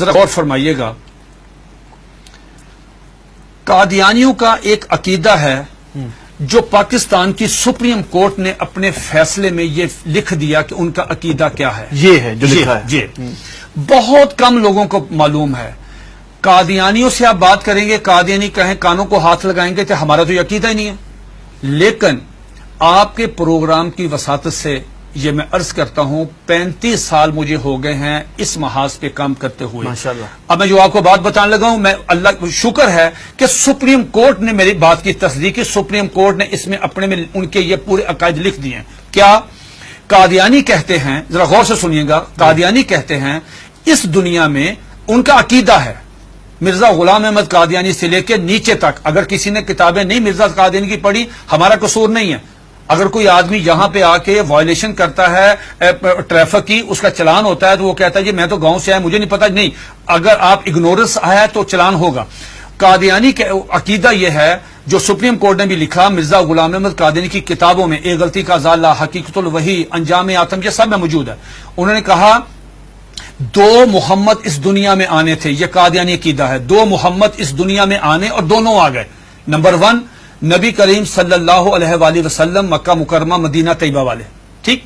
ذرا غور فرمائیے گا، قادیانیوں کا ایک عقیدہ ہے جو پاکستان کی سپریم کورٹ نے اپنے فیصلے میں یہ لکھ دیا کہ ان کا عقیدہ کیا ہے. یہ ہے جو لکھا ہے. جی بہت کم لوگوں کو معلوم ہے. قادیانیوں سے آپ بات کریں گے، قادیانی کہیں کانوں کو ہاتھ لگائیں گے کہ ہمارا تو یہ عقیدہ ہی نہیں ہے. لیکن آپ کے پروگرام کی وساطت سے یہ میں عرض کرتا ہوں 35 سال مجھے ہو گئے ہیں اس محاذ پہ کام کرتے ہوئے. ماشاءاللہ. اب میں جو آپ کو بات بتانے لگا ہوں، میں اللہ شکر ہے کہ سپریم کورٹ نے میری بات کی تصدیق کی. سپریم کورٹ نے اس میں اپنے میں ان کے یہ پورے عقائد لکھ دیے ہیں. کیا قادیانی کہتے ہیں، ذرا غور سے سنیے گا، قادیانی کہتے ہیں اس دنیا میں ان کا عقیدہ ہے مرزا غلام احمد قادیانی سے لے کے نیچے تک. اگر کسی نے کتابیں نہیں مرزا قادیانی کی پڑھی، ہمارا قصور نہیں ہے. اگر کوئی آدمی یہاں پہ آ کے وائلیشن کرتا ہے ٹریفک کی، اس کا چلان ہوتا ہے تو وہ کہتا ہے جی میں تو گاؤں سے آیا، مجھے نہیں پتا. نہیں، اگر آپ اگنورنس آیا تو چلان ہوگا. قادیانی کا عقیدہ یہ ہے جو سپریم کورٹ نے بھی لکھا مرزا غلام احمد قادیانی کی کتابوں میں، ایک غلطی کا ازالہ، حقیقت الوحی، انجام آتم، یہ سب میں موجود ہے. انہوں نے کہا 2 محمد اس دنیا میں آنے تھے. یہ قادیانی عقیدہ ہے. 2 محمد اس دنیا میں آنے اور دونوں آ گئے. نمبر 1 نبی کریم صلی اللہ علیہ وآلہ وسلم، مکہ مکرمہ مدینہ طیبہ والے، ٹھیک.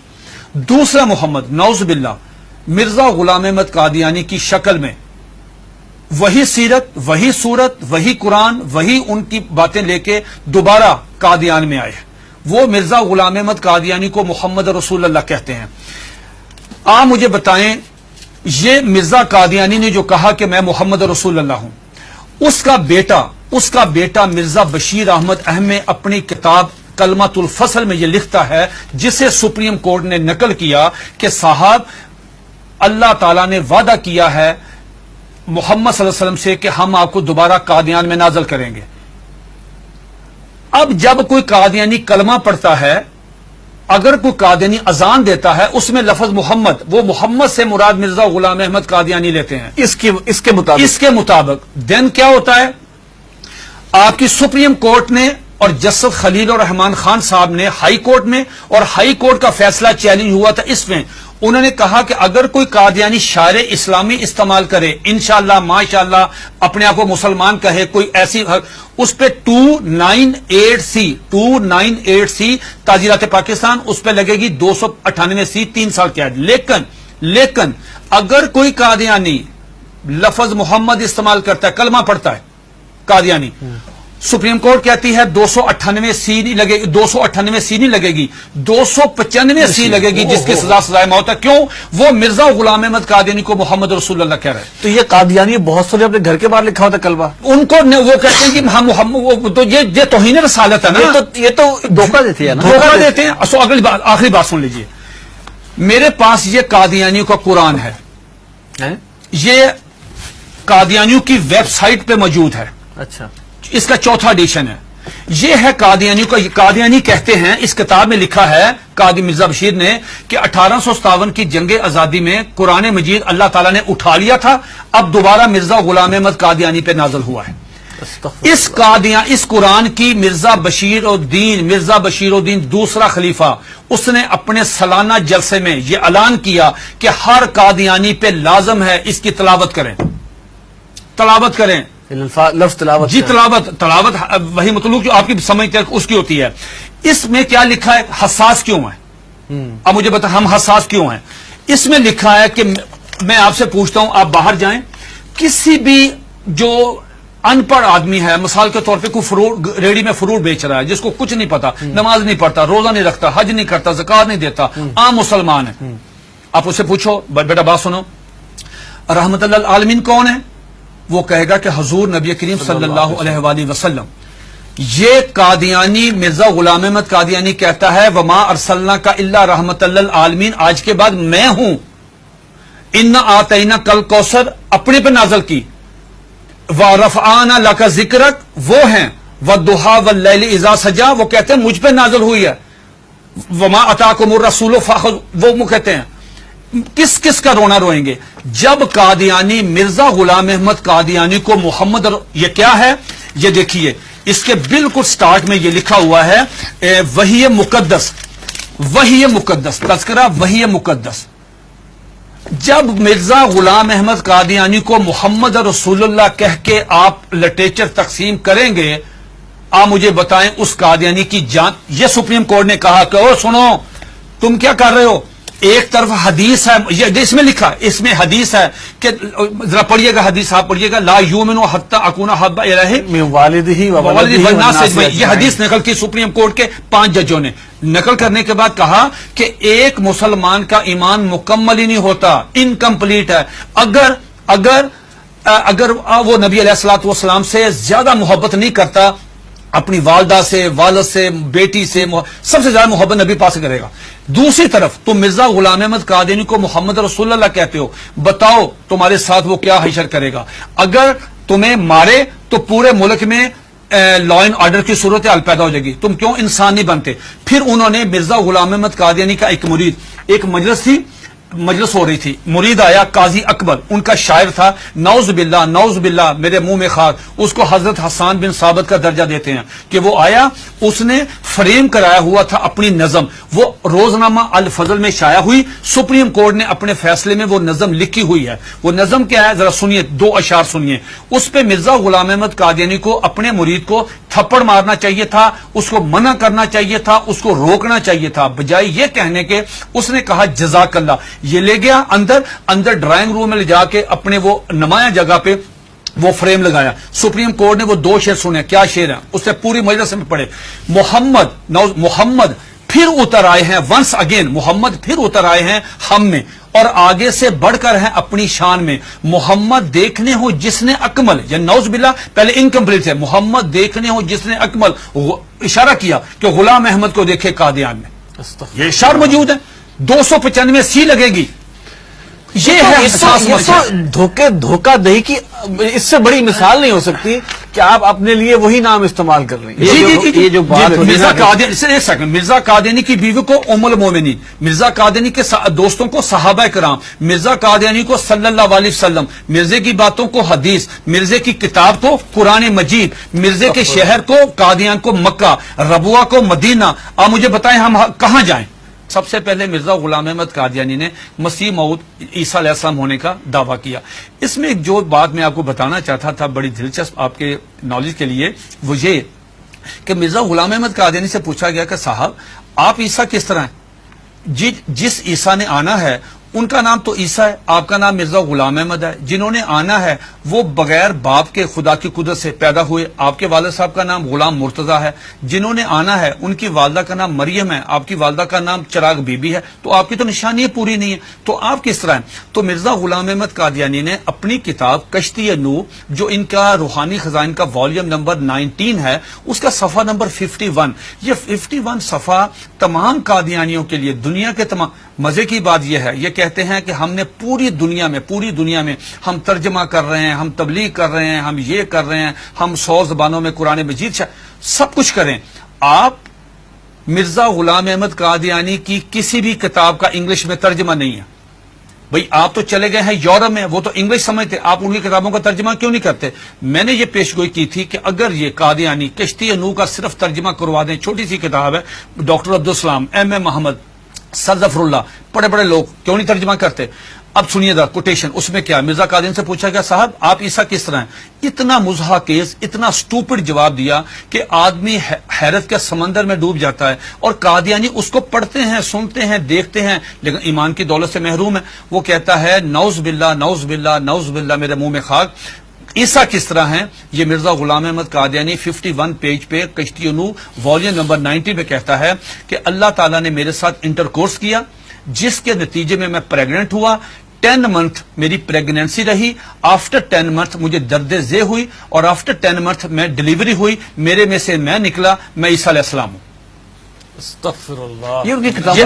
دوسرا محمد نعوذ باللہ مرزا غلام احمد قادیانی کی شکل میں، وہی سیرت، وہی صورت، وہی قرآن، وہی ان کی باتیں لے کے دوبارہ قادیان میں آئے. وہ مرزا غلام احمد قادیانی کو محمد رسول اللہ کہتے ہیں. آپ مجھے بتائیں یہ مرزا قادیانی نے جو کہا کہ میں محمد رسول اللہ ہوں، اس کا بیٹا مرزا بشیر احمد احمد اپنی کتاب کلمۃ الفصل میں یہ لکھتا ہے، جسے سپریم کورٹ نے نقل کیا کہ صاحب اللہ تعالیٰ نے وعدہ کیا ہے محمد صلی اللہ علیہ وسلم سے کہ ہم آپ کو دوبارہ قادیان میں نازل کریں گے. اب جب کوئی قادیانی کلمہ پڑھتا ہے، اگر کوئی قادیانی اذان دیتا ہے، اس میں لفظ محمد، وہ محمد سے مراد مرزا غلام احمد قادیانی لیتے ہیں اس کے مطابق دین کیا ہوتا ہے؟ آپ کی سپریم کورٹ نے اور جسٹس خلیل الرحمان خان صاحب نے ہائی کورٹ میں، اور ہائی کورٹ کا فیصلہ چیلنج ہوا تھا اس میں، انہوں نے کہا کہ اگر کوئی قادیانی شاعر اسلامی استعمال کرے، انشاءاللہ ماشاءاللہ اپنے آپ کو مسلمان کہے، کوئی ایسی، اس پہ 298C تعزیرات پاکستان، اس پہ لگے گی 298C 3 سال قید. لیکن اگر کوئی قادیانی لفظ محمد استعمال کرتا ہے، کلمہ پڑھتا ہے قادیانی، سپریم کورٹ کہتی ہے 298C نہیں لگے گی، 298C نہیں لگے گی، 295C لگے گی، جس کی سزا سزائے موت ہے. کیوں؟ وہ مرزا غلام احمد قادیانی کو محمد رسول اللہ کہہ رہے ہیں. تو یہ قادیانی بہت سارے اپنے گھر کے باہر لکھا ہوتا کلمہ، ان کو وہ کہتے ہیں کہ ہم محمد، تو یہ توہین رسالت ہے نا. یہ تو دھوکہ دیتے ہیں نا، دھوکہ دیتے ہیں. آخری بات سن لیجئے، میرے پاس یہ قادیانیوں کا قرآن ہے، یہ قادیانیوں کی ویب سائٹ پہ موجود ہے. اچھا، اس کا 4تھا ایڈیشن ہے. یہ ہے قادیانیوں کا. قادیانی کہتے ہیں، اس کتاب میں لکھا ہے قاضی مرزا بشیر نے کہ 1857 کی جنگ آزادی میں قرآن مجید اللہ تعالیٰ نے اٹھا لیا تھا، اب دوبارہ مرزا غلام احمد قادیانی پہ نازل ہوا ہے. اس قرآن کی مرزا بشیر الدین دوسرا خلیفہ، اس نے اپنے سالانہ جلسے میں یہ اعلان کیا کہ ہر قادیانی پہ لازم ہے اس کی تلاوت کریں. لفظ تلاوت، جی تلاوت وہی مطلوب جو آپ کی سمجھ اس کی ہوتی ہے. اس میں کیا لکھا ہے؟ حساس کیوں ہے؟ اب مجھے بتا ہم حساس کیوں ہیں؟ اس میں لکھا ہے کہ میں آپ سے پوچھتا ہوں، آپ باہر جائیں، کسی بھی جو ان پڑھ آدمی ہے، مثال کے طور پہ کوئی ریڑی میں فروٹ بیچ رہا ہے، جس کو کچھ نہیں پتا، نماز نہیں پڑھتا، روزہ نہیں رکھتا، حج نہیں کرتا، زکات نہیں دیتا، عام مسلمان ہے، آپ اسے پوچھو بیٹا بات سنو، رحمت اللہ العالمین کون ہے؟ وہ کہے گا کہ حضور نبی کریم صلی اللہ علیہ وآلہ وسلم. یہ قادیانی مرزا غلام احمد قادیانی کہتا ہے وما ارسلناک الا رحمت للعالمین، آج کے بعد میں ہوں. انا آتینا کل کوثر اپنے پہ نازل کی، ورفعنا لک ذکرک وہ ہیں، والضحی واللیل اذا سجا وہ کہتے ہیں مجھ پہ نازل ہوئی ہے، وما اتاکم الرسول فخذوہ وہ کہتے ہیں. کس کا رونا روئیں گے جب قادیانی مرزا غلام احمد قادیانی کو محمد یہ کیا ہے؟ یہ دیکھیے اس کے بالکل سٹارٹ میں یہ لکھا ہوا ہے وحی مقدس، تذکرہ وحی مقدس. جب مرزا غلام احمد قادیانی کو محمد رسول اللہ کہہ کے آپ لٹریچر تقسیم کریں گے، آپ مجھے بتائیں اس قادیانی کی جان. یہ سپریم کورٹ نے کہا کہ او سنو تم کیا کر رہے ہو، ایک طرف حدیث ہے، یہ اس میں لکھا، اس میں حدیث ہے کہ ذرا پڑھیے گا حدیث، آپ پڑھیے گا، لا یؤمن حتی اکون احب الیہ من والدہ و ولدہ والناس والناس اجمعین. یہ حدیث نقل کی سپریم کورٹ کے 5 ججوں نے. نقل کرنے کے بعد کہا کہ ایک مسلمان کا ایمان مکمل ہی نہیں ہوتا، انکمپلیٹ ہے اگر وہ نبی علیہ الصلوۃ والسلام سے زیادہ محبت نہیں کرتا، اپنی والدہ سے، والد سے، بیٹی سے، سب سے زیادہ محبت نبی پاس کرے گا. دوسری طرف تم مرزا غلام احمد قادیانی کو محمد رسول اللہ کہتے ہو، بتاؤ تمہارے ساتھ وہ کیا حشر کرے گا. اگر تمہیں مارے تو پورے ملک میں لا اینڈ آرڈر کی صورتحال پیدا ہو جائے گی، تم کیوں انسان نہیں بنتے. پھر انہوں نے مرزا غلام احمد قادیانی کا ایک مرید، ایک مجلس ہو رہی تھی، مرید آیا قاضی اکبر، ان کا شاعر تھا، نعوذ باللہ میرے منہ میں خاک، اس کو حضرت حسان بن ثابت کا درجہ دیتے ہیں کہ وہ آیا، اس نے فریم کرایا ہوا تھا اپنی نظم، وہ روزنامہ الفضل میں شائع ہوئی. سپریم کورٹ نے اپنے فیصلے میں وہ نظم لکھی ہوئی ہے. وہ نظم کیا ہے ذرا سنیے، 2 اشعار سنیے. اس پہ مرزا غلام احمد قادیانی کو اپنے مرید کو تھپڑ مارنا چاہیے تھا، اس کو منع کرنا چاہیے تھا، اس کو روکنا چاہیے تھا، بجائے یہ کہنے کے اس نے کہا جزاک اللہ. یہ لے گیا اندر ڈرائنگ روم میں لے جا کے اپنے وہ نمایاں جگہ پہ وہ فریم لگایا. سپریم کورٹ نے وہ 2 شعر سنے. کیا شعر ہیں اس سے پوری مجلس میں پڑھے. محمد پھر اتر آئے ہیں، ونس اگین محمد پھر اتر آئے ہیں ہم میں، اور آگے سے بڑھ کر ہیں اپنی شان میں. محمد دیکھنے ہو جس نے اکمل، یا نعوذ باللہ پہلے انکمپلیٹ ہے، محمد دیکھنے ہو جس نے اکمل، اشارہ کیا کہ غلام احمد کو دیکھے قادیان میں. یہ اشعار موجود ہے، 295 سی لگے گی. یہ ہے دھوکہ دہی کی اس سے بڑی مثال نہیں ہو سکتی کہ آپ اپنے لیے وہی نام استعمال کر رہے ہیں. یہ جو بات مرزا قادیانی، ایک سیکنڈ، مرزا قادیانی کی بیوی کو ام المومنین، مرزا قادیانی کے دوستوں کو صحابہ کرام، مرزا قادیانی کو صلی اللہ علیہ وسلم، مرزے کی باتوں کو حدیث، مرزے کی کتاب کو قرآن مجید، مرزے کے شہر کو قادیان کو مکہ، ربوہ کو مدینہ. آپ مجھے بتائیں ہم کہاں جائیں؟ سب سے پہلے مرزا غلام احمد قادیانی نے مسیح موعود عیسیٰ علیہ السلام ہونے کا دعویٰ کیا. اس میں جو بات میں آپ کو بتانا چاہتا تھا بڑی دلچسپ آپ کے نالج کے لیے، وہ یہ کہ مرزا غلام احمد قادیانی سے پوچھا گیا کہ صاحب آپ عیسیٰ کس طرح ہیں؟ جس عیسیٰ نے آنا ہے ان کا نام تو عیسیٰ ہے، آپ کا نام مرزا غلام احمد ہے. جنہوں نے آنا ہے وہ بغیر باپ کے خدا کی قدرت سے پیدا ہوئے، آپ کے والد صاحب کا نام غلام مرتضیٰ ہے. جنہوں نے آنا ہے ان کی والدہ کا نام مریم ہے، آپ کی والدہ کا نام چراغ بی بی ہے. تو آپ کی تو نشانی پوری نہیں ہے، تو آپ کس طرح ہیں؟ تو مرزا غلام احمد قادیانی نے اپنی کتاب کشتی نوح، جو ان کا روحانی خزائن کا والیوم نمبر 19 ہے، اس کا صفحہ نمبر 51، یہ 51 صفحہ تمام قادیانیوں کے لیے، دنیا کے تمام. مزے کی بات یہ ہے، یہ کہتے ہیں کہ ہم نے پوری دنیا میں ہم ترجمہ کر رہے ہیں، ہم تبلیغ کر رہے ہیں، ہم یہ کر رہے ہیں، ہم 100 زبانوں میں قرآن مجید سب کچھ کریں. آپ مرزا غلام احمد قادیانی کی کسی بھی کتاب کا انگلش میں ترجمہ نہیں ہے. بھئی آپ تو چلے گئے ہیں یورپ میں، وہ تو انگلش سمجھتے، آپ ان کی کتابوں کا ترجمہ کیوں نہیں کرتے؟ میں نے یہ پیشگوئی کی تھی کہ اگر یہ قادیانی کشتی نوح کا صرف ترجمہ کروا دیں، چھوٹی سی کتاب ہے، ڈاکٹر عبدالسلام، ایم محمد، سر ظفر اللہ، بڑے لوگ کیوں نہیں ترجمہ کرتے؟ اب سنیے دا کوٹیشن، اس میں کیا مرزا قادیانی سے پوچھا گیا صاحب آپ عیسیٰ کس طرح ہیں؟ اتنا مضحکیز، اتنا سٹوپڈ جواب دیا کہ آدمی حیرت کے سمندر میں ڈوب جاتا ہے. اور قادیانی اس کو پڑھتے ہیں، سنتے ہیں، دیکھتے ہیں، لیکن ایمان کی دولت سے محروم ہے. وہ کہتا ہے نعوذ باللہ میرے منہ میں خاک، عیسیٰ کس طرح ہیں؟ یہ مرزا غلام احمد قادیانی 51 پیج پہ کشتی نوح والیوم نمبر 90 پہ کہتا ہے کہ اللہ تعالیٰ نے میرے ساتھ انٹرکورس کیا، جس کے نتیجے میں پریگننٹ ہوا. 10 منتھ میری پریگنینسی رہی، آفٹر 10 منتھ مجھے درد ذیل ہوئی، اور آفٹر 10 منتھ میں ڈیلیوری ہوئی، میرے میں سے میں نکلا، میں عیسیٰ علیہ السلام ہوں. استغفر اللہ. یہ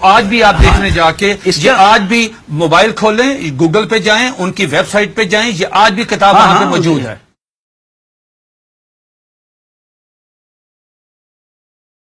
آج بھی آپ دیکھنے جا کے، یہ آج بھی موبائل کھولیں، گوگل پہ جائیں، ان کی ویب سائٹ پہ جائیں، یہ آج بھی کتاب وہاں پہ موجود ہے.